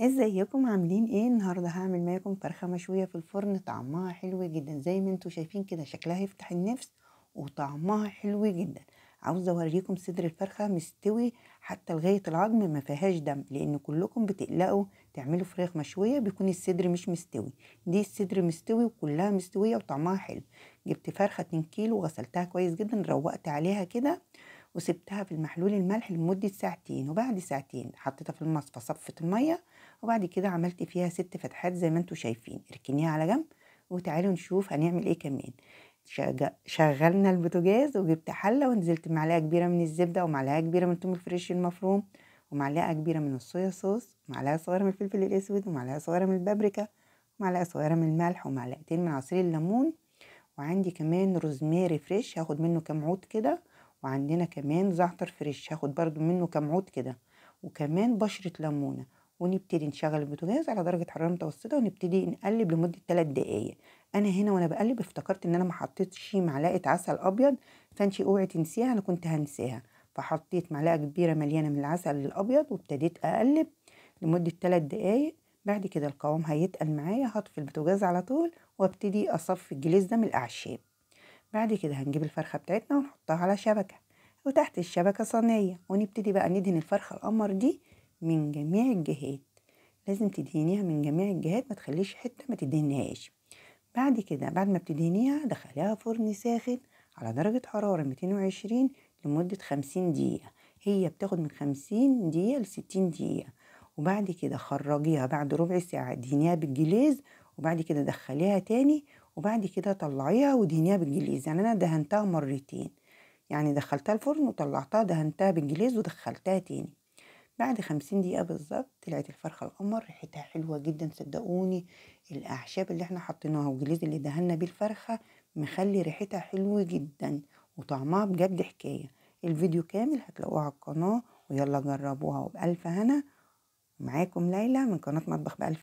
ازيكم عاملين ايه؟ النهارده هعمل معاكم فرخه مشويه في الفرن، طعمها حلو جدا زي ما انتوا شايفين كده، شكلها يفتح النفس وطعمها حلو جدا. عاوزه اوريكم صدر الفرخه مستوي حتى لغايه العظم، ما فيهاش دم، لان كلكم بتقلقوا تعملوا فراخ مشويه بيكون الصدر مش مستوي. دي الصدر مستوي وكلها مستويه وطعمها حلو. جبت فرخه 2 كيلو وغسلتها كويس جدا، روقت عليها كده وسبتها في المحلول الملح لمدة ساعتين، وبعد ساعتين حطيتها في المصفى صفت المية، وبعد كده عملت فيها 6 فتحات زي ما انتوا شايفين. اركنيها على جنب وتعالوا نشوف هنعمل ايه كمان. شغلنا البوتاجاز وجبت حلة ونزلت معلقة كبيرة من الزبدة ومعلقة كبيرة من الثوم الفريش المفروم ومعلقة كبيرة من الصويا صوص ومعلقة صغيرة من الفلفل الأسود ومعلقة صغيرة من البابريكا ومعلقة صغيرة من الملح ومعلقتين من عصير الليمون. وعندي كمان روزماري فريش هاخد منه كام عود كده، وعندنا كمان زعتر فريش هاخد برضو منه كام عود كده، وكمان بشرة ليمونة. ونبتدي نشغل البوتاجاز على درجة حرارة متوسطة ونبتدي نقلب لمدة 3 دقايق. انا هنا وانا بقلب افتكرت ان انا ما حطيتش معلقة عسل ابيض، فانتي اوعي تنسيها، انا كنت هنساها. فحطيت معلقة كبيرة مليانة من العسل الابيض وابتديت اقلب لمدة 3 دقايق. بعد كده القوام هيتقل معايا، هطفي البوتاجاز على طول وابتدي اصفي الجليز ده من الاعشاب. بعد كده هنجيب الفرخة بتاعتنا ونحطها على شبكة، وتحت الشبكة صينية، ونبتدي بقى ندهن الفرخة القمر دي من جميع الجهات. لازم تدهنيها من جميع الجهات، ما تخليش حتة ما تدهنهاش. بعد كده بعد ما بتدهنيها دخليها فرن ساخن على درجة حرارة 220 لمدة 50 دقيقة. هي بتاخد من 50 دقيقة ل60 دقيقة. وبعد كده خرجيها بعد ربع ساعة، دهنيها بالجليز، وبعد كده دخليها تاني، وبعد كده طلعيها ودهنيها بالجليز. يعني أنا دهنتها مرتين، يعني دخلتها الفرن وطلعتها دهنتها بالجليز ودخلتها تاني. بعد 50 دقيقة بالظبط طلعت الفرخة القمر، ريحتها حلوة جدا صدقوني. الأعشاب اللي احنا حطيناها والجليد اللي دهنا بيه الفرخة مخلي ريحتها حلوة جدا وطعمها بجد حكاية. الفيديو كامل هتلاقوه على القناة، ويلا جربوها وبألف هنا. معاكم ليلى من قناة مطبخ بألف